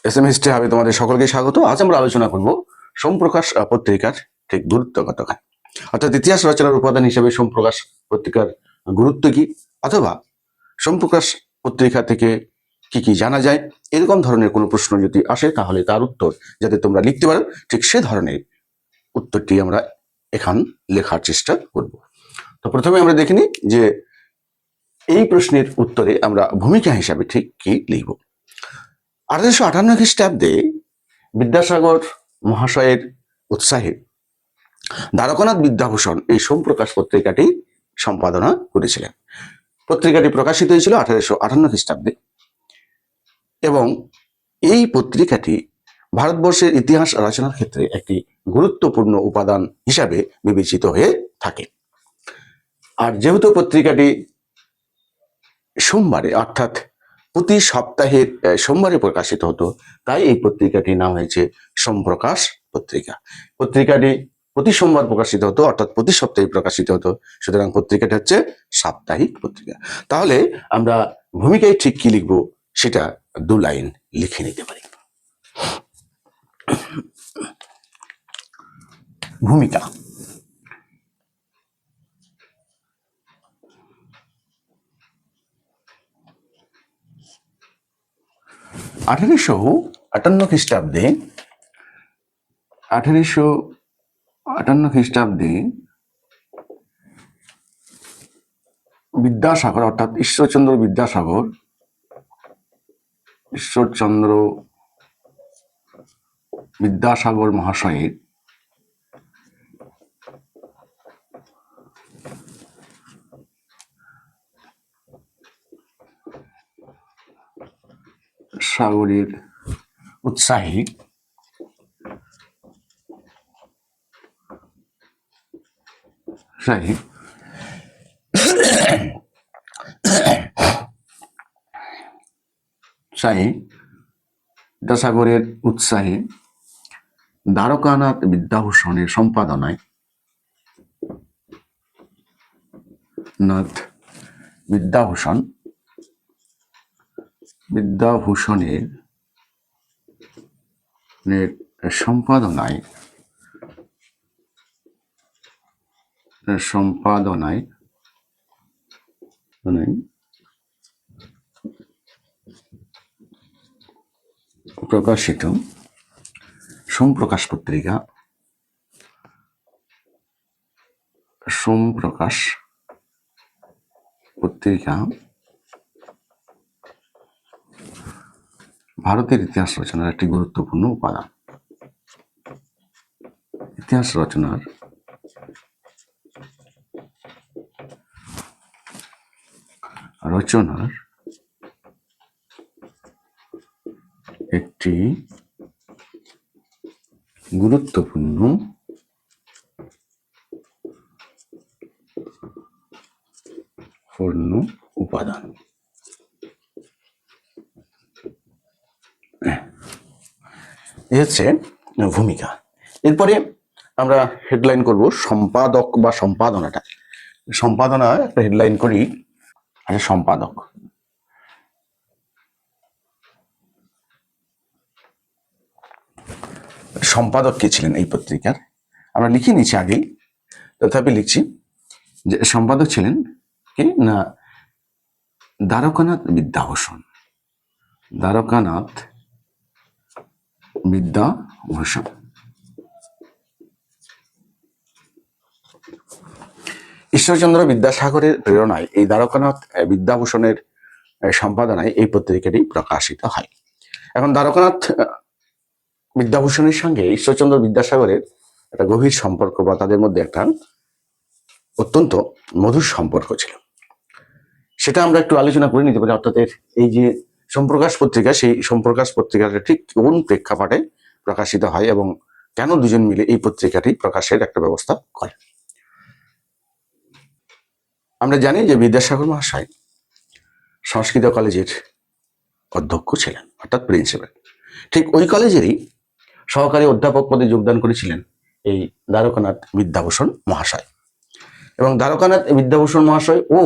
SMS হবে তোমাদের সকলকে স্বাগত। আজ আমরা আলোচনা করব সোমপ্রকাশ পত্রিকার ঠিক গুরুত্ব কতখানি, অর্থাৎ ইতিহাস রচনার উপাদান হিসেবে সোমপ্রকাশ পত্রিকার গুরুত্ব কি, অথবা সোমপ্রকাশ পত্রিকা থেকে কি কি জানা যায়, এরকম ধরনের কোনো প্রশ্ন যদি আসে তাহলে তার উত্তর যাতে তোমরা লিখতে পারো, ঠিক সে ধরনের উত্তরটি আমরা এখন লেখার চেষ্টা করব। তো প্রথমে আমরা দেখে নিই যে এই প্রশ্নের উত্তরে আমরা ভূমিকা হিসাবে ঠিক কি লিখব। 1858 খ্রিস্টাব্দে বিদ্যাসাগর মহাশয়ের উৎসাহে দ্বারকানাথ বিদ্যাভূষণ এই সোমপ্রকাশ পত্রিকাটি সম্পাদনা করেছিলেন। পত্রিকাটি প্রকাশিত হয়েছিল 1858 খ্রিস্টাব্দে এবং এই পত্রিকাটি ভারতবর্ষের ইতিহাস রচনার ক্ষেত্রে একটি গুরুত্বপূর্ণ উপাদান হিসাবে বিবেচিত হয়ে থাকে। আর যেহেতু পত্রিকাটি সোমবারে অর্থাৎ প্রতি সপ্তাহের সোমবারে প্রকাশিত হতো, তাই এই পত্রিকাটির নাম হয়েছে সোমপ্রকাশ পত্রিকা। পত্রিকাটি প্রতি সোমবার প্রকাশিত হতো, অর্থাৎ প্রতি সপ্তাহে প্রকাশিত হতো, সুতরাং পত্রিকাটি হচ্ছে সাপ্তাহিক পত্রিকা। তাহলে আমরা ভূমিকায় ঠিক কি লিখবো সেটা 2 লাইন লিখে নিতে পারি। ভূমিকা। আঠারোশো আটান্ন খ্রিস্টাব্দে বিদ্যাসাগর অর্থাৎ ঈশ্বরচন্দ্র বিদ্যাসাগর মহাশয়ের সাগরের উৎসাহে বিদ্যাসাগরের উৎসাহে দ্বারকানাথ বিদ্যাভূষণের সম্পাদনায় বিদ্যাভূষণের সম্পাদনায় প্রকাশিত সোমপ্রকাশ পত্রিকা ভারতের ইতিহাস রচনার একটি গুরুত্বপূর্ণ উপাদান। ইতিহাস রচনার একটি গুরুত্বপূর্ণ উপাদান। এ হচ্ছে ভূমিকা। এরপরে আমরা হেডলাইন করব সম্পাদক বা সম্পাদনাটা। সম্পাদনা একটা হেডলাইন করি। আচ্ছা, সম্পাদক কে ছিলেন এই পত্রিকার আমরা লিখে নিচ্ছি আগেই, তথাপি লিখছি যে সম্পাদক ছিলেন কে না দ্বারকানাথ বিদ্যাভূষণ। ঈশ্বরচন্দ্র বিদ্যাসাগরের প্রেরণায় এই দ্বারকানাথ বিদ্যাভূষণের সম্পাদনায় এই পত্রিকাটি প্রকাশিত হয়। এখন দ্বারকানাথ বিদ্যাভূষণের সঙ্গে ঈশ্বরচন্দ্র বিদ্যাসাগরের একটা গভীর সম্পর্ক বা তাদের মধ্যে একটা অত্যন্ত মধুর সম্পর্ক ছিল, সেটা আমরা একটু আলোচনা করে নিতে পারি। অর্থাৎ এই যে সোমপ্রকাশ পত্রিকা, সেই সোমপ্রকাশ পত্রিকাটা ঠিক কোন প্রেক্ষাপটে প্রকাশিত হয় এবং কেন দুজন মিলে এই পত্রিকাটি প্রকাশের একটা ব্যবস্থা করে। আমরা জানি যে বিদ্যাসাগর মহাশয় সংস্কৃত কলেজের অধ্যক্ষ ছিলেন, অর্থাৎ প্রিন্সিপাল। ঠিক ওই কলেজেরই সহকারী অধ্যাপক পদে যোগদান করেছিলেন এই দ্বারকানাথ বিদ্যাভূষণ মহাশয়। এবং দ্বারকানাথ বিদ্যাভূষণ মহাশয় ও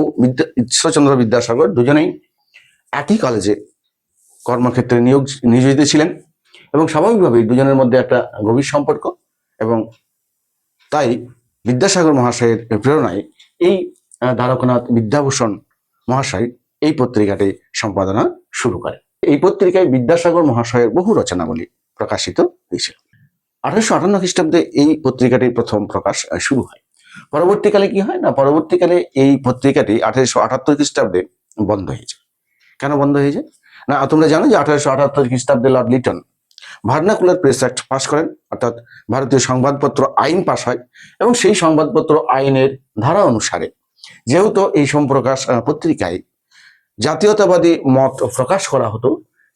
ঈশ্বরচন্দ্র বিদ্যাসাগর দুজনেই একই কলেজে কর্মক্ষেত্রে নিয়োজিত ছিলেন এবং স্বাভাবিকভাবেই দুজনের মধ্যে একটা গভীর সম্পর্ক, এবং তাই বিদ্যাসাগর মহাশয়ের প্রেরণায় এই দ্বারকানাথ বিদ্যাভূষণ মহাশয় এই পত্রিকাটি সম্পাদনা শুরু করে। এই পত্রিকায় বিদ্যাসাগর মহাশয়ের বহু রচনাবলী প্রকাশিত হয়েছিল। 1858 খ্রিস্টাব্দে এই পত্রিকাটির প্রথম প্রকাশ শুরু হয়। পরবর্তীকালে কি হয় না, পরবর্তীকালে এই পত্রিকাটি 1878 খ্রিস্টাব্দে বন্ধ হয়ে যায়। কেন বন্ধ হয়ে যায় না, তোমরা জানো যে 1878 খ্রিস্টাব্দে Lord Lytton vernacular press act pass করেন, অর্থাৎ ভারতীয় সংবাদপত্র আইন পাশ হয়, এবং সেই সংবাদপত্র আইনের ধারা অনুসারে যেহেতু এই সম্প্রকাশ পত্রিকায় জাতীয়তাবাদী মত প্রকাশ করা হতো,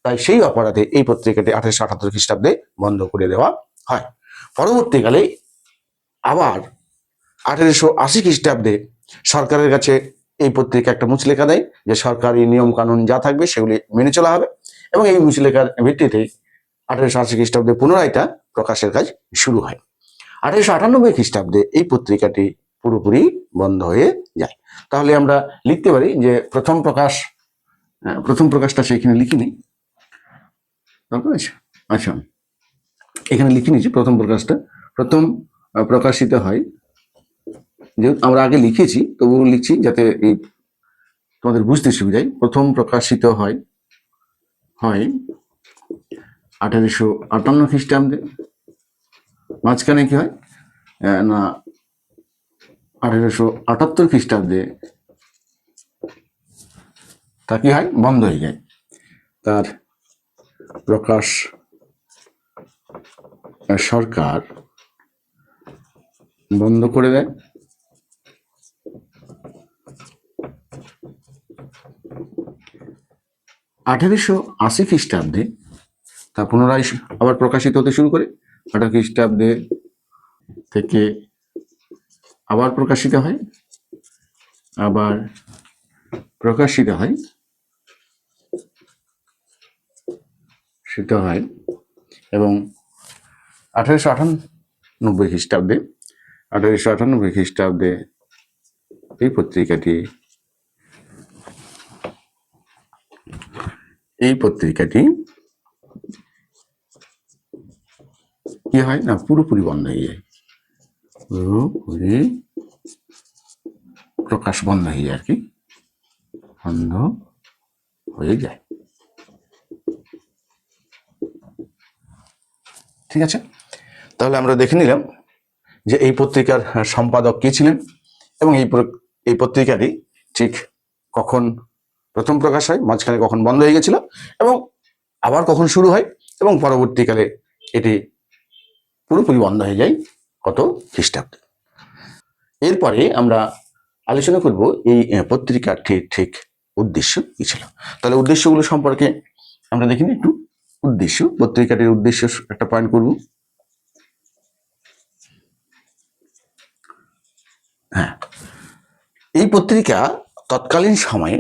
তাই সেই অপরাধে এই পত্রিকাটি 1878 খ্রিস্টাব্দে বন্ধ করে দেওয়া হয়। পরবর্তীকালে আবার 1880 খ্রিস্টাব্দে সরকারের কাছে এই পত্রিকা একটা মুচলেখা দেয় যে সরকারি নিয়ম কানুন যা থাকবে সেগুলি মেনে চলা হবে, এবং এই মুচলেখার ভিত্তিতে 1880 খ্রিস্টাব্দে পুনরায় তা প্রকাশের কাজ শুরু হয়। 1898 খ্রিস্টাব্দে এই পত্রিকাটি পুরোপুরি বন্ধ হয়ে যায়। তাহলে আমরা লিখতে পারি যে প্রথম প্রকাশটা সেখানে লিখিনি, আচ্ছা এখানে লিখে নিয়েছি প্রথম প্রকাশটা। প্রথম প্রকাশিত হয়, যেহেতু আমরা আগে লিখেছি তবুও লিখছি যাতে এই তোমাদের বুঝতে সুবিধায়। প্রথম প্রকাশিত হয় 1858 খ্রিস্টাব্দে। মাঝখানে কি হয় না, 1878 খ্রিস্টাব্দে তা কি হয়, বন্ধ হয়ে যায়, তার প্রকাশ সরকার বন্ধ করে দেয়। 1880 খ্রিস্টাব্দে তা পুনরায় আবার প্রকাশিত হতে শুরু করে। 18 খ্রিস্টাব্দে থেকে আবার প্রকাশিত হয়, এবং 1898 খ্রিস্টাব্দে এই পত্রিকাটি কি হয় না, পুরোপুরি বন্ধ হয়ে যায়, পুরোপুরি প্রকাশ বন্ধ হয়ে যায় আর কি, বন্ধ হয়ে যায়। ঠিক আছে, তাহলে আমরা দেখে নিলাম যে এই পত্রিকার সম্পাদক কে ছিলেন, এবং এই পত্রিকাটি ঠিক কখন প্রথম প্রকাশ হয়, মাঝখানে কখন বন্ধ হয়ে গেছিল, এবং আবার কখন শুরু হয়, এবং পরবর্তীকালে এটি পুরোপুরি বন্ধ হয়ে যায় কত খ্রিস্টাব্দে। এরপরে আমরা আলোচনা করব এই পত্রিকাটির ঠিক উদ্দেশ্য কি ছিল। তাহলে উদ্দেশ্যগুলো সম্পর্কে আমরা দেখিনি একটু। উদ্দেশ্য, পত্রিকাটির উদ্দেশ্য একটা পয়েন্ট করব। হ্যাঁ, এই পত্রিকা তৎকালীন সময়ে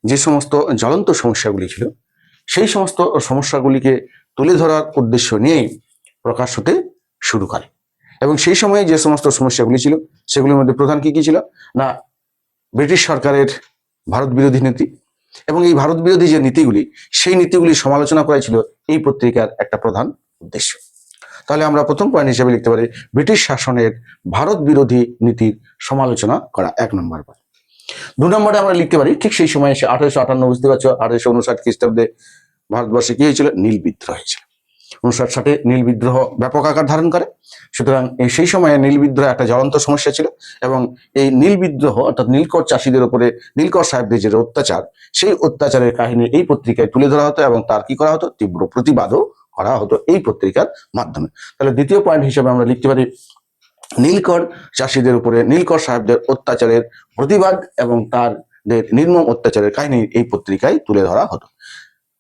যে সমস্ত জ্বলন্ত সমস্যাগুলি ছিল সেই সমস্ত সমস্যাগুলিকে তুলে ধরার উদ্দেশ্য নিয়ে প্রকাশ হতে শুরু করে, এবং সেই সময়ে যে সমস্ত সমস্যাগুলি ছিল সেগুলির মধ্যে প্রধান কি ছিল না, ব্রিটিশ সরকারের ভারত বিরোধী নীতি, এবং এই ভারত বিরোধী যে নীতিগুলি সেই নীতিগুলি সমালোচনা করা ছিল এই পত্রিকার একটা প্রধান উদ্দেশ্য। তাহলে আমরা প্রথম পয়েন্ট হিসেবে লিখতে পারি ব্রিটিশ শাসনের ভারত বিরোধী নীতির সমালোচনা করা, 1 নম্বর পয়েন্ট। 2 নম্বরে আমরা লিখতে পারি ঠিক সেই সময় এসে 1858, বুঝতে পারছো, 1859 খ্রিস্টাব্দে ভারতবর্ষে কি হয়েছিল, নীল বিদ্রোহ হয়েছিল। 59 নীল বিদ্রোহ ব্যাপক আকার ধারণ করে, সুতরাং সেই সময়ে নীল বিদ্রোহ একটা জ্বলন্ত সমস্যা ছিল, এবং এই নীল বিদ্রোহ অর্থাৎ নীলকর চাষীদের উপরে নীলকর সাহেবদের যে অত্যাচার, সেই অত্যাচারের কাহিনী এই পত্রিকায় তুলে ধরা হতো, এবং তার কি করা হতো, তীব্র প্রতিবাদও করা হতো এই পত্রিকার মাধ্যমে। তাহলে দ্বিতীয় পয়েন্ট হিসেবে আমরা লিখতে পারি নীলকর চাষীদের উপরে নীলকর সাহেবদের অত্যাচারের প্রতিবাদ এবং তাদের নির্মম অত্যাচারের কাহিনী এই পত্রিকায় তুলে ধরা হতো।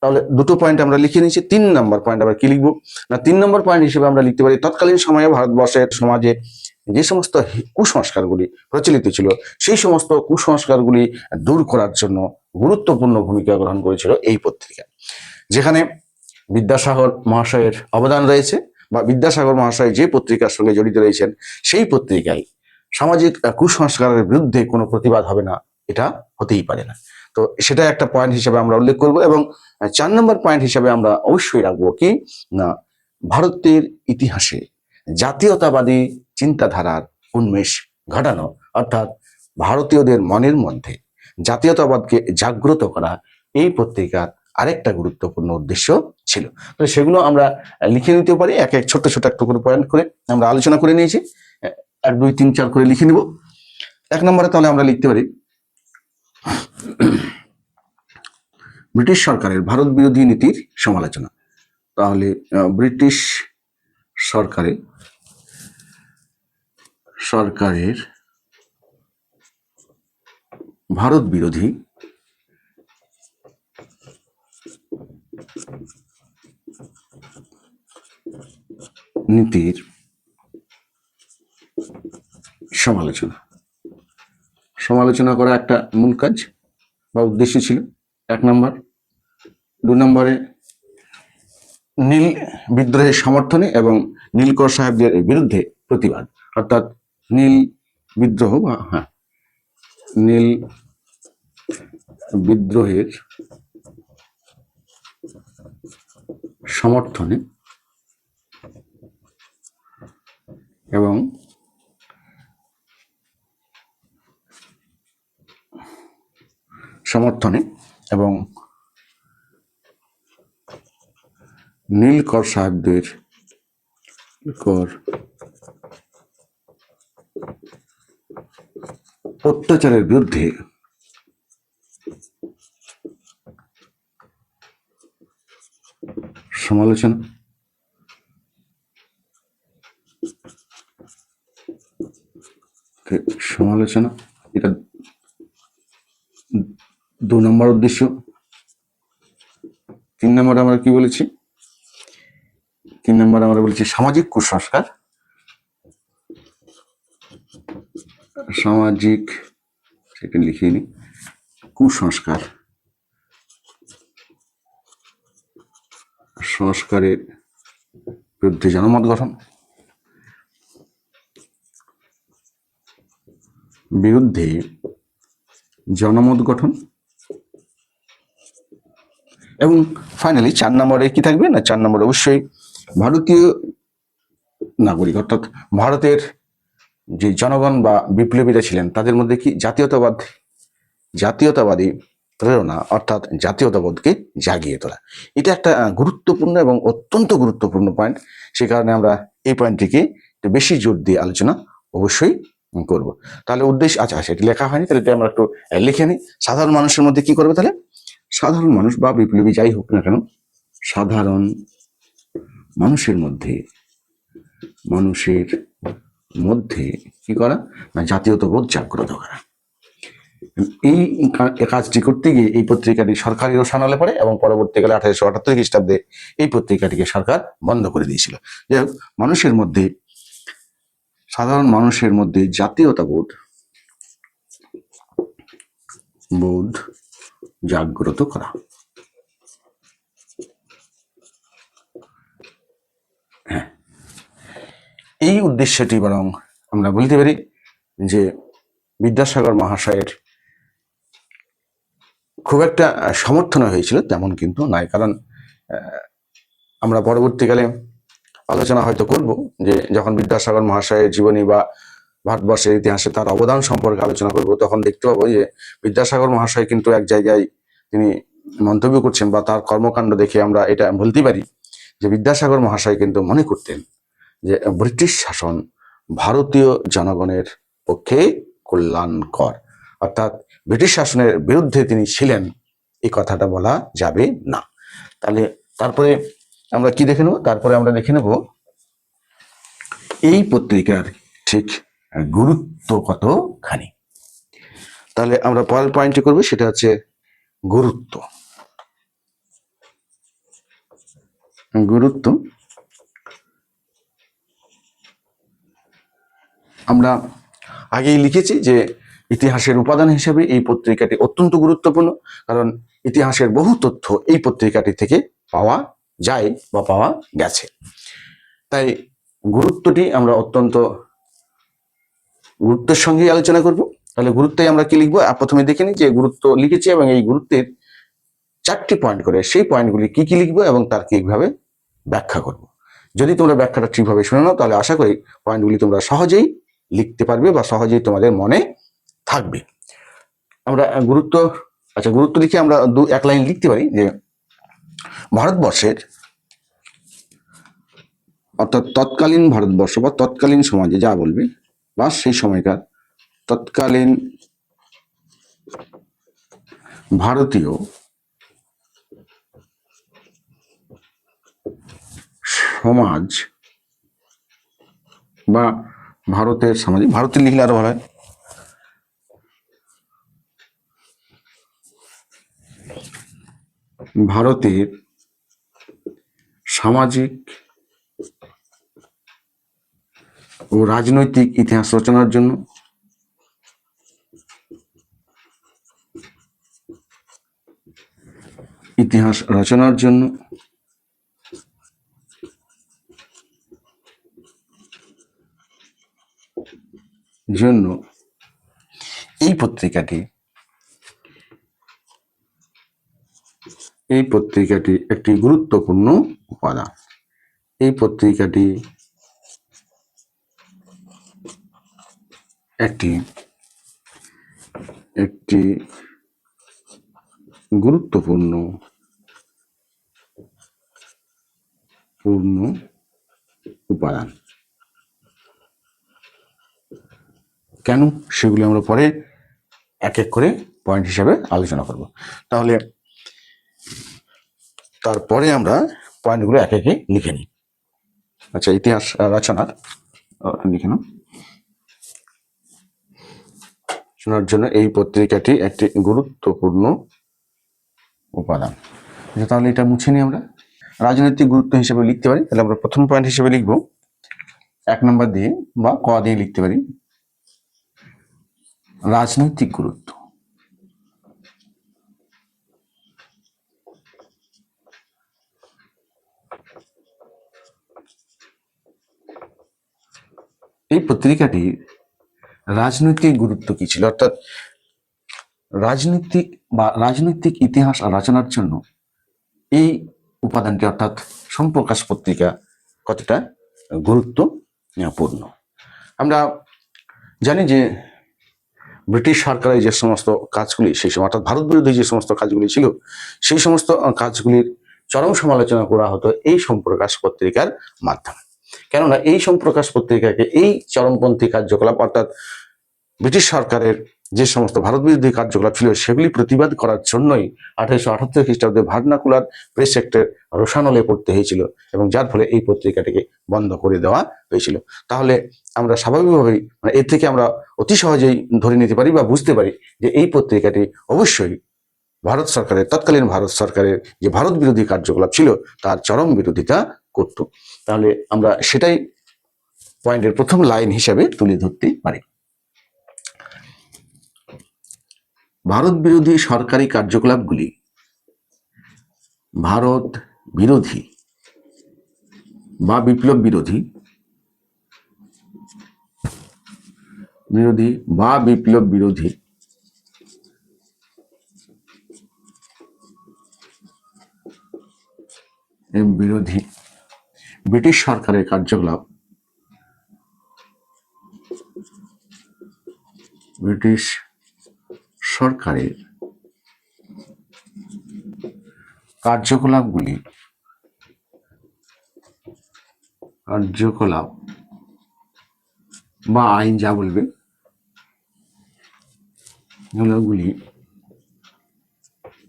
তাহলে দুটো পয়েন্ট আমরা লিখে নিয়েছি। 3 নম্বর পয়েন্ট আমরা কি লিখবো না, 3 নম্বর পয়েন্ট হিসেবে আমরা লিখতে পারি তৎকালীন সময়ে ভারতবর্ষের সমাজে যে সমস্ত কুসংস্কারগুলি প্রচলিত ছিল সেই সমস্ত কুসংস্কারগুলি দূর করার জন্য গুরুত্বপূর্ণ ভূমিকা গ্রহণ করেছিল এই পত্রিকা, যেখানে বিদ্যাসাগর মহাশয়ের অবদান রয়েছে, বা বিদ্যাসাগর মহাশয় যে পত্রিকার সঙ্গে জড়িত রয়েছেন সেই পত্রিকায় সামাজিক কুসংস্কারের বিরুদ্ধে কোনো প্রতিবাদ হবে না, এটা হতেই পারে না। তো সেটা একটা পয়েন্ট হিসেবে আমরা উল্লেখ করব। এবং 4 নম্বর পয়েন্ট হিসেবে আমরা অবশ্যই রাখবো কি না, ভারতের ইতিহাসে জাতীয়তাবাদী চিন্তাধারার উন্মেষ ঘটানো, অর্থাৎ ভারতীয়দের মনের মধ্যে জাতীয়তাবাদকে জাগ্রত করা এই পত্রিকার আরেকটা গুরুত্বপূর্ণ উদ্দেশ্য ছিল। তো সেগুলো আমরা লিখে নিতে পারি, এক এক ছোট ছোট একটা করে পয়েন্ট করে আমরা আলোচনা করে নিয়েছি। 1 2 3 4 করে লিখে নিব। 1 নম্বরে তাহলে আমরা লিখতে পারি ব্রিটিশ সরকারের ভারত বিরোধী নীতির সমালোচনা। তাহলে ব্রিটিশ সরকারের ভারত বিরোধী নীতির সমালোচনা করা একটা মূল কাজ বা উদ্দেশ্য ছিল 1 নম্বর। 2 নম্বরে নীল বিদ্রোহের সমর্থনে এবং নীলকর সাহেবদের বিরুদ্ধে প্রতিবাদ, অর্থাৎ নীল বিদ্রোহ বা নীল বিদ্রোহের সমর্থনে এবং নীলকর সাহেবদের অত্যাচারের বিরুদ্ধে সমালোচনা, এটা 2 নম্বর উদ্দেশ্য। 3 নম্বরে আমরা কি বলেছি? 3 নম্বরে আমরা বলেছি সামাজিক কুসংস্কার, সেটা লিখিয়ে নি, সংস্কারের বিরুদ্ধে জনমত গঠন, এবং ফাইনালি 4 নম্বরে কি থাকবে না, 4 নম্বরে অবশ্যই ভারতীয় নাগরিক অর্থাৎ ভারতের যে জনগণ বা বিপ্লবীরা ছিলেন তাদের মধ্যে কি জাতীয়তাবাদী প্রেরণা অর্থাৎ জাতীয়তাবোধকে জাগিয়ে তোলা। এটা একটা গুরুত্বপূর্ণ এবং অত্যন্ত গুরুত্বপূর্ণ পয়েন্ট। সে কারণে আমরা এই পয়েন্টটিকে একটু বেশি জোর দিয়ে আলোচনা অবশ্যই করব। তাহলে উদ্দেশ্য, আচ্ছা সেটা লেখা হয়নি, তাহলে আমরা একটু লিখে নিই। সাধারণ মানুষের মধ্যে কি করবে? তাহলে সাধারণ মানুষ বা বিপ্লবী যাই হোক না কেন, সাধারণ মানুষের মধ্যে কি করা না, জাতীয়তাবোধ জাগ্রত করা। এই কাজটি করতে গিয়ে এই পত্রিকাটি সরকারি রোশানলে পড়ে এবং পরবর্তীকালে 1878 খ্রিস্টাব্দে এই পত্রিকাটিকে সরকার বন্ধ করে দিয়েছিল। যাই হোক, সাধারণ মানুষের মধ্যে জাতীয়তাবোধ জাগ্রত করা। এই উদ্দেশ্যটি বরং আমরা বলতে পারি যে বিদ্যাসাগর মহাশয়ের খুব একটা সমর্থন হয়েছিল তেমন কিন্তু নয়। কারণ আমরা পরবর্তীকালে আলোচনা হয়তো করব যে যখন বিদ্যাসাগর মহাশয়ের জীবনী বা ভারতবর্ষের ইতিহাসে তার অবদান সম্পর্কে আলোচনা করব, তখন দেখতে পাবো যে বিদ্যাসাগর মহাশয় কিন্তু এক জায়গায় তিনি মন্তব্য করছেন বা তার কর্মকাণ্ড দেখে আমরা এটা বলতে পারি যে বিদ্যাসাগর মহাশয় কিন্তু মনে করতেন যে ব্রিটিশ শাসন ভারতীয় জনগণের পক্ষে কল্যাণকর, অর্থাৎ ব্রিটিশ শাসনের বিরুদ্ধে তিনি ছিলেন, এই কথাটা বলা যাবে না। তাহলে তারপরে আমরা কি দেখে নেব? তারপরে আমরা দেখে নেব এই পত্রিকার ঠিক গুরুত্ব কতখানি। তাহলে আমরা পরের পয়েন্টটি করবো, সেটা হচ্ছে গুরুত্ব। আমরা আগেই লিখেছি যে ইতিহাসের উপাদান হিসেবে এই পত্রিকাটি অত্যন্ত গুরুত্বপূর্ণ, কারণ ইতিহাসের বহু তথ্য এই পত্রিকাটি থেকে পাওয়া যায় বা পাওয়া গেছে। তাই গুরুত্বটি আমরা অত্যন্ত গুরুত্বের সঙ্গে আলোচনা করব। তাহলে গুরুত্বে আমরা কি লিখবো? প্রথমে দেখে নিই যে গুরুত্ব লিখেছি এবং এই গুরুত্বের 4টি পয়েন্ট করে, সেই পয়েন্টগুলি কি কি লিখবো এবং তার কিভাবে ব্যাখ্যা করব। যদি তোমরা ব্যাখ্যাটা ঠিকভাবে শুনে নাও তাহলে আশা করি পয়েন্টগুলি তোমরা সহজেই লিখতে পারবে বা সহজেই তোমাদের মনে থাকবে। আমরা গুরুত্ব লিখে আমরা এক লাইন লিখতে পারি যে ভারতবর্ষের, অর্থাৎ তৎকালীন ভারতবর্ষ বা তৎকালীন সমাজে যা বলবে বা সেই সময়কার তৎকালীন ভারতীয় সমাজ বা ভারতের সমাজে, ভারতের লিখলে আরো ভালো হয়, ভারতের সামাজিক ও রাজনৈতিক ইতিহাস রচনার জন্য এই পত্রিকাটি একটি গুরুত্বপূর্ণ উপাদান। এই পত্রিকাটি একটি গুরুত্বপূর্ণ উপাদান। কেন, সেগুলি আমরা পরে এক এক করে পয়েন্ট হিসাবে আলোচনা করব। তাহলে তারপরে আমরা পয়েন্টগুলো এক একে লিখে নিই। আচ্ছা, ইতিহাস রচনার লিখে নাও। শোনার জন্য এই পত্রিকাটি একটি গুরুত্বপূর্ণ উপাদান। তাহলে এটা মুছে নিই। আমরা রাজনৈতিক গুরুত্ব হিসেবে লিখতে পারি। তাহলে আমরা প্রথম পয়েন্ট হিসেবে লিখব 1 নম্বর দিয়ে বা ক দিয়ে লিখতে পারি রাজনৈতিক গুরুত্ব। এই পত্রিকাটির রাজনৈতিক গুরুত্ব কি ছিল, অর্থাৎ রাজনৈতিক ইতিহাস রচনার জন্য এই উপাদানটি অর্থাৎ সম্প্রকাশ পত্রিকা কতটা গুরুত্বপূর্ণ। আমরা জানি যে ব্রিটিশ সরকারের যে সমস্ত কাজগুলি সেই সময়, অর্থাৎ ভারত বিরোধী যে সমস্ত কাজগুলি ছিল, সেই সমস্ত কাজগুলির চরম সমালোচনা করা হতো এই সম্প্রকাশ পত্রিকার মাধ্যমে। কেননা এই সম্প্রকাশ পত্রিকাকে এই চরমপন্থী কার্যকলাপ, অর্থাৎ ব্রিটিশ সরকারের যে সমস্ত ভারত বিরোধী কার্যকলাপ ছিল সেগুলি প্রতিবাদ করার জন্যই 1878 খ্রিস্টাব্দে ভার্নাকুলার প্রেস অ্যাক্টের রোষানলে পড়তে হয়েছিল এবং যার ফলে এই পত্রিকাটিকে বন্ধ করে দেওয়া হয়েছিল। তাহলে আমরা স্বাভাবিকভাবেই এর থেকে আমরা অতি সহজেই ধরে নিতে পারি বা বুঝতে পারি যে এই পত্রিকাটি অবশ্যই তৎকালীন ভারত সরকারের যে ভারত বিরোধী কার্যকলাপ ছিল তার চরম বিরোধিতা করত। তাহলে আমরা সেটাই পয়েন্টের প্রথম লাইন হিসেবে তুলে ধরতে পারি। ভারত বিরোধী সরকারি কার্যকলাপগুলি ভারত বিরোধী বা বিপ্লব বিরোধী ব্রিটিশ সরকারের কার্যকলাপ কার্যকলাপ বা আইন যা বলবে গুলি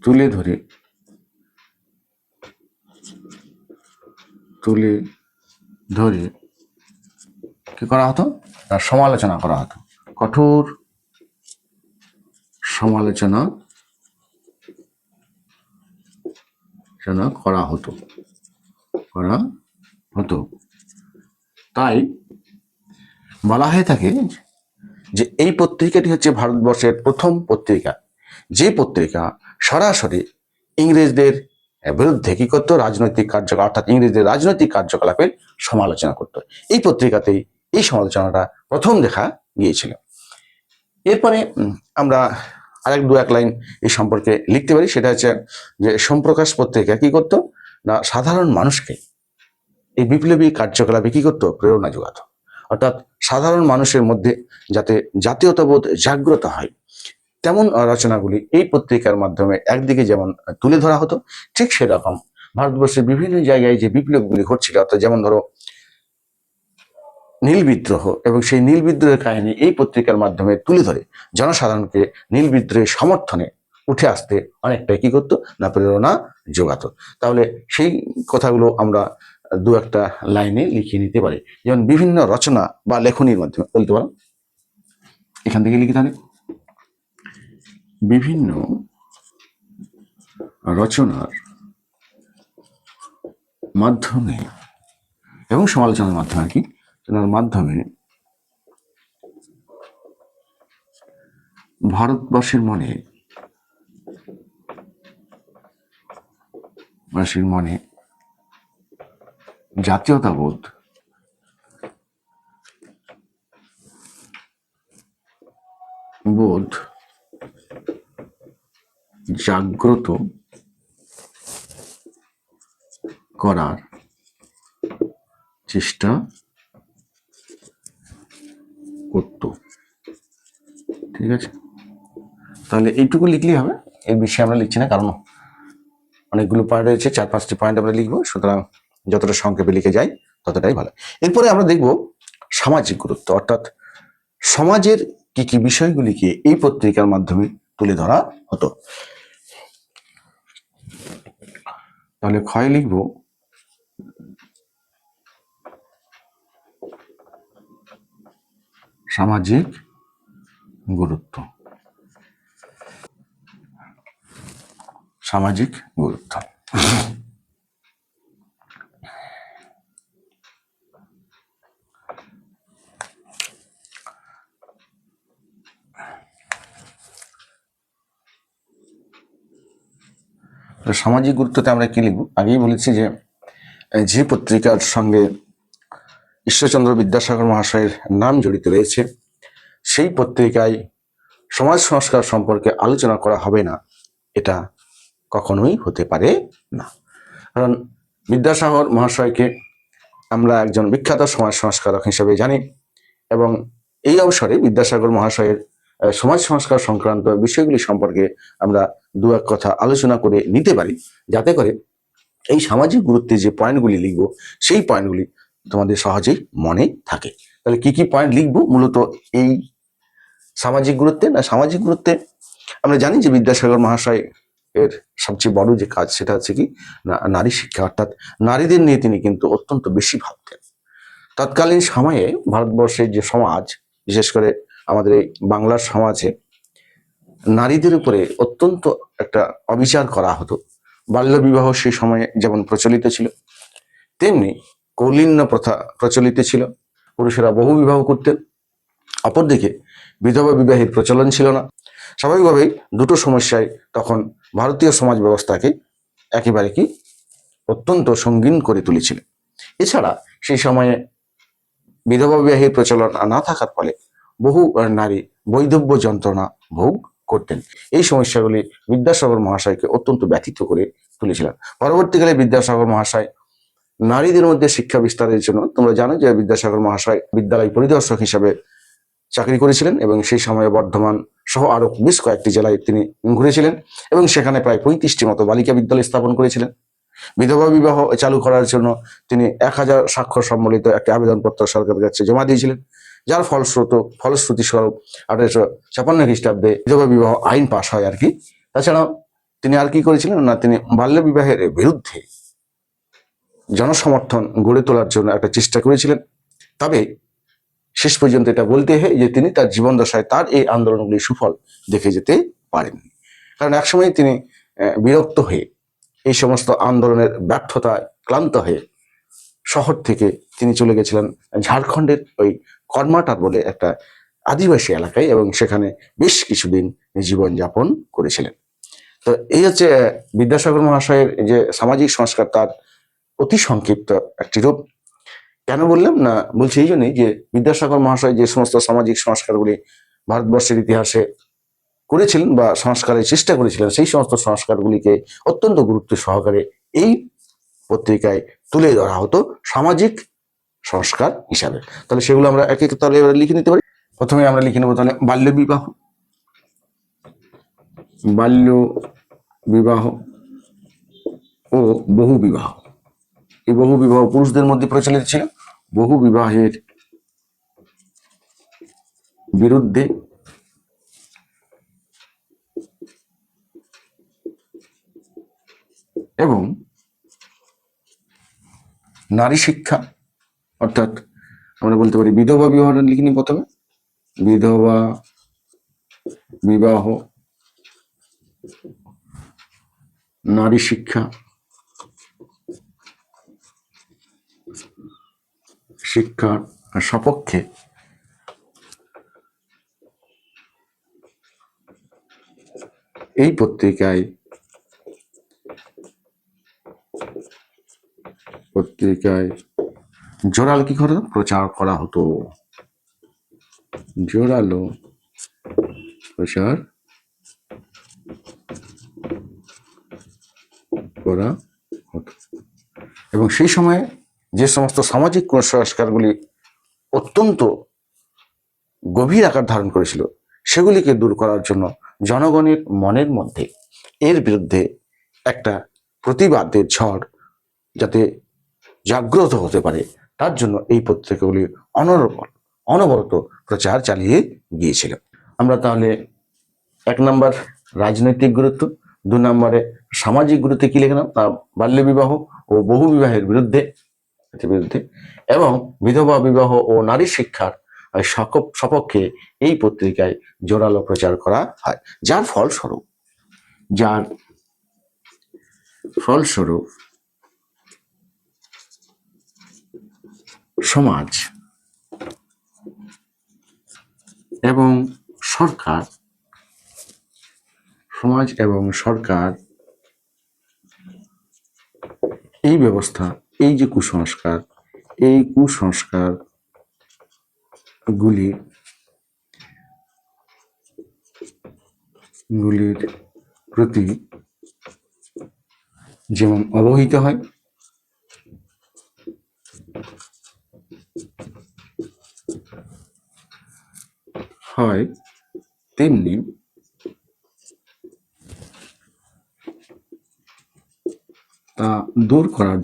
তুলে ধরে কি করা হতো, তার সমালোচনা করা হতো, কঠোর সমালোচনা করা হতো। তাই বলা হয়ে থাকে যে এই পত্রিকাটি হচ্ছে ভারতবর্ষের প্রথম পত্রিকা, যে পত্রিকা সরাসরি ইংরেজদের বিরুদ্ধে কি করতো, রাজনৈতিক কার্যকলাপ, অর্থাৎ ইংরেজদের রাজনৈতিক কার্যকলাপের সমালোচনা করত। এই পত্রিকাতেই এই সমালোচনাটা প্রথম দেখা গিয়েছিল। এরপরে আমরা আরেক দু এক লাইন এই সম্পর্কে লিখতে পারি। সেটা হচ্ছে যে সোমপ্রকাশ পত্রিকা কি করতো না, সাধারণ মানুষকে এই বিপ্লবী কার্যকলাপে কি করতো, প্রেরণা যোগাতো। অর্থাৎ সাধারণ মানুষের মধ্যে যাতে জাতীয়তাবোধ জাগ্রত হয়, তেমন রচনাগুলি এই পত্রিকার মাধ্যমে একদিকে যেমন তুলে ধরা হতো, ঠিক সেরকম ভারতবর্ষের বিভিন্ন জায়গায় যে বিপ্লবগুলি ঘটছিল, অর্থাৎ যেমন ধরো নীল বিদ্রোহ, এবং সেই নীল বিদ্রোহের কাহিনী এই পত্রিকার মাধ্যমে তুলে ধরে জনসাধারণকে নীল বিদ্রোহের সমর্থনে উঠে আসতে অনেকটাই কি করতো না, প্রেরণা যোগাতো। তাহলে সেই কথাগুলো আমরা দু একটা লাইনে লিখিয়ে নিতে পারি। যেমন বিভিন্ন রচনা বা লেখনীর মাধ্যমে বলতে পারো, এখান থেকে লিখে থাকে বিভিন্ন রচনার মাধ্যমে এবং সমালোচনার মাধ্যমে, আর কি মাধ্যমে ভারতবাসীর মনে জাতীয়তাবোধ জাগ্রত করার চেষ্টা করত। ঠিক আছে, তাহলে এইটুকু লিখলেই হবে, এর বেশি আমরা লিখছি না, কারণ অনেকগুলো পয়েন্ট রয়েছে, 4-5টি পয়েন্ট আমরা লিখবো, সুতরাং যতটা সংক্ষেপে লিখে যাই ততটাই ভালো। এরপরে আমরা দেখব সামাজিক গুরুত্ব, অর্থাৎ সমাজের কি কি বিষয়গুলিকে এই পত্রিকার মাধ্যমে তুলে ধরা হতো। তাহলে ক্ষয় লিখব সামাজিক গুরুত্ব। সামাজিক গুরুত্ব সামাজিক গুরুত্বতে আমরা কি লিখব, আগেই বলেছি যে পত্রিকার সঙ্গে ঈশ্বরচন্দ্র বিদ্যাসাগর মহাশয়ের নাম জড়িত রয়েছে, সেই পত্রিকায় সমাজ সংস্কার সম্পর্কে আলোচনা করা হবে না, এটা কখনোই হতে পারে না। কারণ বিদ্যাসাগর মহাশয়কে আমরা একজন বিখ্যাত সমাজ সংস্কারক হিসেবে জানি, এবং এই অবসরে বিদ্যাসাগর মহাশয়ের সমাজ সংস্কার সংক্রান্ত বিষয়গুলি সম্পর্কে আমরা দু এক কথা আলোচনা করে নিতে পারি, যাতে করে এই সামাজিক গুরুত্বের যে পয়েন্টগুলি লিখবো সেই পয়েন্টগুলি তোমাদের সহজেই মনে থাকে। তাহলে কি কি পয়েন্ট লিখবো মূলত এই সামাজিক গুরুত্বে? না, সামাজিক গুরুত্বে আমরা জানি যে বিদ্যাসাগর মহাশয় এর সবচেয়ে বড় যে কাজ সেটা হচ্ছে কি না, নারী শিক্ষা, অর্থাৎ নারীদের নিয়ে তিনি কিন্তু অত্যন্ত বেশি ভাবতেন। তৎকালীন সময়ে ভারতবর্ষের যে সমাজ, বিশেষ করে আমাদের এই বাংলার সমাজে নারীদের উপরে অত্যন্ত একটা অবিচার করা হতো। বাল্য বিবাহ সেই সময়ে যেমন প্রচলিত ছিল, তেমনি কৌলিন্য প্রথা প্রচলিত ছিল, পুরুষেরা বহু বিবাহ করতেন। অপরদিকে বিধবা বিবাহের প্রচলন ছিল না। স্বাভাবিকভাবেই দুটো সমস্যায় তখন ভারতীয় সমাজ ব্যবস্থাকে একেবারে কি অত্যন্ত সঙ্গীন করে তুলেছিল। এছাড়া সেই সময়ে বিধবা বিবাহের প্রচলন না থাকার ফলে বহু নারী বৈধব্য যন্ত্রণা ভোগ করতেন। এই সমস্যাগুলি বিদ্যাসাগর মহাশয়কে অত্যন্ত ব্যথিত করে তুলেছিলেন। পরবর্তীকালে বিদ্যাসাগর মহাশয় নারীদের মধ্যে শিক্ষা বিস্তারের জন্য, তোমরা জানো যে বিদ্যাসাগর মহাশয় বিদ্যালয় পরিদর্শক হিসাবে চাকরি করেছিলেন, এবং সেই সময়ে বর্ধমান সহ আরো বেশ কয়েকটি জেলায় তিনি ঘুরেছিলেন, এবং সেখানে প্রায় 35টি মতো বালিকা বিদ্যালয় স্থাপন করেছিলেন। বিধবা বিবাহ চালু করার জন্য তিনি 1000 স্বাক্ষর সম্বলিত একটি আবেদনপত্র সরকারের কাছে জমা দিয়েছিলেন, যার ফলশ্রুতি স্বরূপ 1856 খ্রিস্টাব্দে বিধবা বিবাহ আইন পাশ হয় আর কি। তাছাড়াও তিনি আর কি করেছিলেন না, তিনি বাল্য বিবাহের বিরুদ্ধে জনসমর্থন গড়ে তোলার জন্য একটা চেষ্টা করেছিলেন। তবে শেষ পর্যন্ত এটা বলতে হয় যে তিনি তার জীবন দশায় তার এই আন্দোলনগুলি সুফল দেখে যেতে পারেননি। কারণ একসময় তিনি বিরক্ত হয়ে এই সমস্ত আন্দোলনের ব্যর্থতায় ক্লান্ত হয়ে শহর থেকে তিনি চলে গেছিলেন ঝাড়খণ্ডের ওই কর্মাটার বলে একটা আদিবাসী এলাকায়, এবং সেখানে বেশ কিছুদিন জীবনযাপন করেছিলেন। তো এই হচ্ছে বিদ্যাসাগর মহাশয়ের যে সামাজিক সংস্কার, তার অতি সংক্ষিপ্ত একটি রূপ। কেন বললাম না, বলছি এই জন্যই যে বিদ্যাসাগর মহাশয় যে সমস্ত সামাজিক সংস্কারগুলি ভারতবর্ষের ইতিহাসে করেছিলেন বা সংস্কারের চেষ্টা করেছিলেন, সেই সমস্ত সংস্কারগুলিকে অত্যন্ত গুরুত্ব সহকারে এই পত্রিকায় তুলে ধরা হতো সামাজিক সংস্কার হিসাবে। তাহলে সেগুলো আমরা এক এক তাহলে এবার লিখে নিতে পারি। প্রথমে আমরা লিখে নেবো তাহলে বাল্য বিবাহ। বাল্য বিবাহ ও বহু বিবাহ। এই বহু বিবাহ পুরুষদের মধ্যে প্রচলিত ছিল। বহু বিবাহের বিরুদ্ধে এবং নারী শিক্ষা, অর্থাৎ আমরা বলতে পারি বিধবা বিবাহটা লিখে নিই প্রথমে। বিধবা বিবাহ, নারী শিক্ষা, শিক্ষার সপক্ষে এই পত্রিকায় জোরালো কি করে প্রচার করা হতো, জোরালো প্রচার করা হতো। এবং সেই সময়ে যে সমস্ত সামাজিক কুসংস্কারগুলি অত্যন্ত গভীর আকার ধারণ করেছিল, সেগুলিকে দূর করার জন্য জনগণের মনের মধ্যে এর বিরুদ্ধে একটা প্রতিবাদের ঝড় যাতে জাগ্রত হতে পারে, তার জন্য এই পত্রিকাগুলি অনবরত প্রচার চালিয়ে গিয়েছিল। আমরা তাহলে 1 নম্বর রাজনৈতিক গুরুত্ব, 2 নম্বরে সামাজিক গুরুত্বে কি লিখলাম, বাল্য বিবাহ ও বহু বিবাহের বিরুদ্ধে এবং বিধবা বিবাহ ও নারী শিক্ষার সপক্ষে এই পত্রিকায় জোরালো প্রচার করা হয়। যার ফলস্বরূপ সমাজ এবং সরকার এই ব্যবস্থা, এই যে কুসংস্কার, এই কুসংস্কার গুলির প্রতি যেমন অবহিত হয় তেমনি তা দূর করার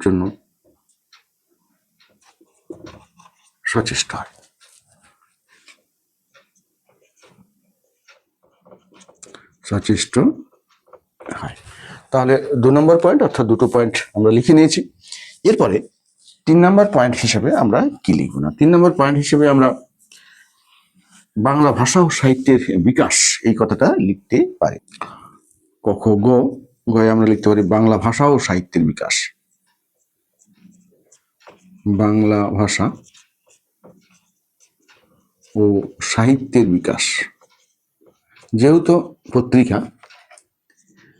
জন্য সচেষ্ট হয়। তাহলে 2 নম্বর পয়েন্ট, অর্থাৎ দুটো পয়েন্ট আমরা লিখে নিয়েছি। এরপরে 3 নম্বর পয়েন্ট হিসেবে আমরা কি লিখব না, 3 নম্বর পয়েন্ট হিসেবে আমরা বাংলা ভাষা ও সাহিত্যের বিকাশ এই কথাটা লিখতে পারি। গয়ে আমরা লিখতে পারি বাংলা ভাষা ও সাহিত্যের বিকাশ। বাংলা ভাষা ও সাহিত্যের বিকাশ। যেহেতু পত্রিকা,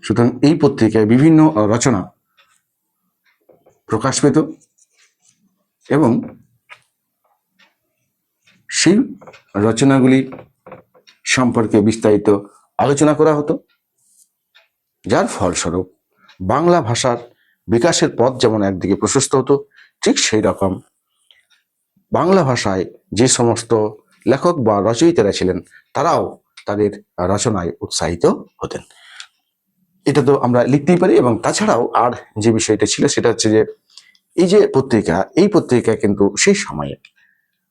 সুতরাং এই পত্রিকায় বিভিন্ন রচনা প্রকাশ পেত এবং সেই রচনাগুলি সম্পর্কে বিস্তারিত আলোচনা করা হতো। যার ফলস্বরূপ বাংলা ভাষার বিকাশের পথ যেমন একদিকে প্রশস্ত হতো, ঠিক সেই রকম বাংলা ভাষায় যে সমস্ত লেখক বা রচয়িতারা ছিলেন, তারাও তাদের রচনায় উৎসাহিত হতেন। এটা তো আমরা লিখতেই পারি। এবং তাছাড়াও আর যে বিষয়টা ছিল সেটা হচ্ছে যে এই যে এই পত্রিকা কিন্তু সেই সময়ে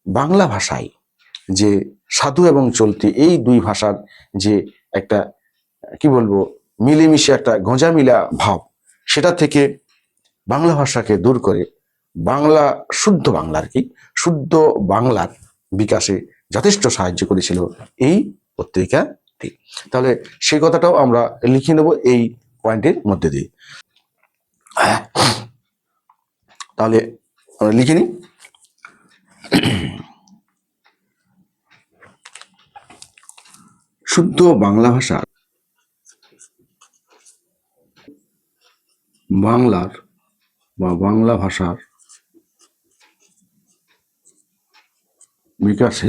বাংলা ভাষায় যে সাধু এবং চলতি এই দুই ভাষার যে একটা কি বলবো মিলেমিশে একটা গোঁজামিলা ভাব, সেটা থেকে বাংলা ভাষাকে দূর করে শুদ্ধ বাংলার বিকাশে যথেষ্ট সাহায্য করেছিল এই পত্রিকাটি। তাহলে সেই কথাটাও আমরা লিখে নেব এই পয়েন্টের মধ্যে দিয়ে। তাহলে আমরা লিখে নিই, শুদ্ধ বাংলা ভাষা বাংলার বা বাংলা ভাষার বিকাশে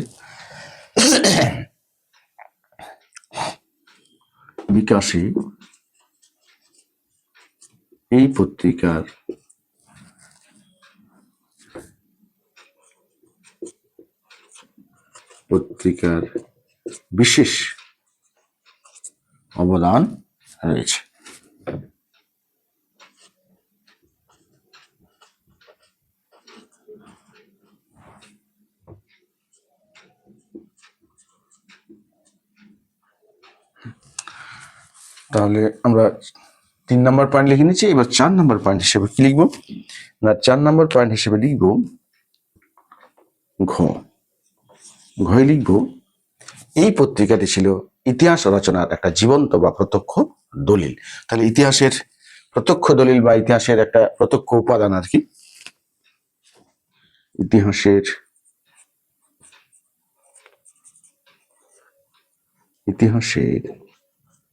এই পত্রিকার বিশেষ অবদান রয়েছে। তাহলে আমরা 3 নম্বর পয়েন্ট লিখে নিচ্ছি। এবার 4 নম্বর পয়েন্ট হিসেবে কি লিখবো না, 4 নম্বর পয়েন্ট হিসেবে লিখবো ঘয় লিখবো এই পত্রিকাটি ছিল ইতিহাস রচনার একটা জীবন্ত বা প্রত্যক্ষ দলিল। তাহলে ইতিহাসের প্রত্যক্ষ দলিল বা ইতিহাসের একটা প্রত্যক্ষ উপাদান আর কি, ইতিহাসের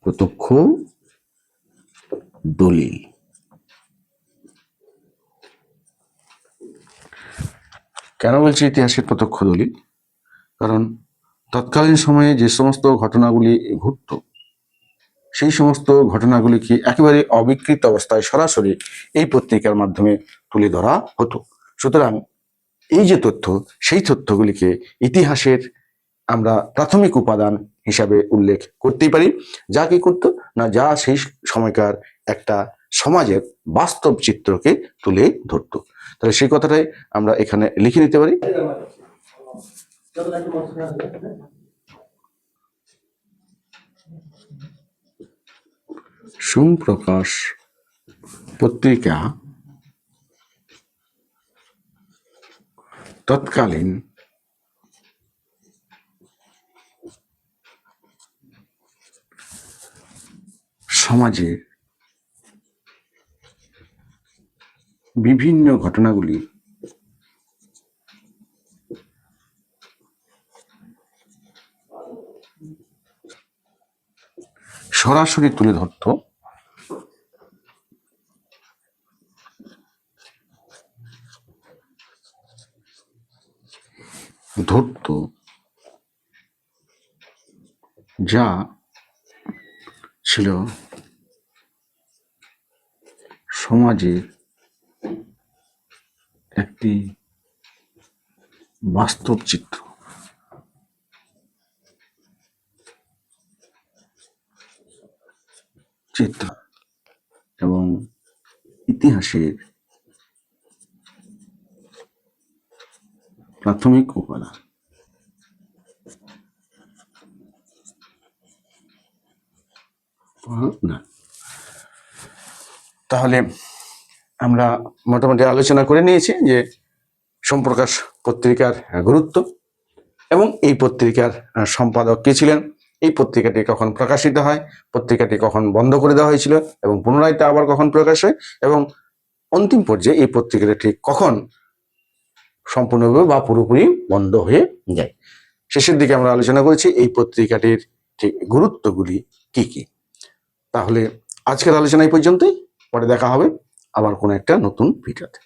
প্রত্যক্ষ দলিল। কেন বলছি ইতিহাসের প্রত্যক্ষ দলিল? কারণ তৎকালীন সময়ে যে সমস্ত ঘটনাগুলি ঘটত সেই সমস্ত ঘটনাগুলিকে একেবারে অবিকৃত অবস্থায় সরাসরি এই পত্রিকার মাধ্যমে তুলে ধরা হতো। সুতরাং এই যে তথ্য, সেই তথ্যগুলিকে ইতিহাসের আমরা প্রাথমিক উপাদান হিসাবে উল্লেখ করতেই পারি। যা কি করতো না, যা সেই সময়কার একটা সমাজের বাস্তব চিত্রকে তুলে ধরতো। তাহলে সেই কথাটাই আমরা এখানে লিখে নিতে পারি। সোমপ্রকাশ পত্রিকা তৎকালীন সমাজে বিভিন্ন ঘটনাগুলি সরাসরি তুলে ধরতো যা ছিল সমাজের একটি বাস্তব চিত্র। এবং ইতিহাসের প্রাথমিক উপাদান। তাহলে আমরা মোটামুটি আলোচনা করে নিয়েছি যে সোমপ্রকাশ পত্রিকার গুরুত্ব এবং এই পত্রিকার সম্পাদক কে ছিলেন, এই পত্রিকাটি কখন প্রকাশিত হয়, পত্রিকাটি কখন বন্ধ করে দেওয়া হয়েছিল এবং পুনরায় তা আবার কখন প্রকাশ হয়, এবং অন্তিম পর্যায়ে এই পত্রিকাটি ঠিক কখন সম্পূর্ণভাবে বা পুরোপুরি বন্ধ হয়ে যায়। শেষের দিকে আমরা আলোচনা করেছি এই পত্রিকাটির ঠিক গুরুত্বগুলি কি কি। তাহলে আজকের আলোচনা এই পর্যন্তই, পরে দেখা হবে আবার কোনো একটা নতুন ভিডিওতে।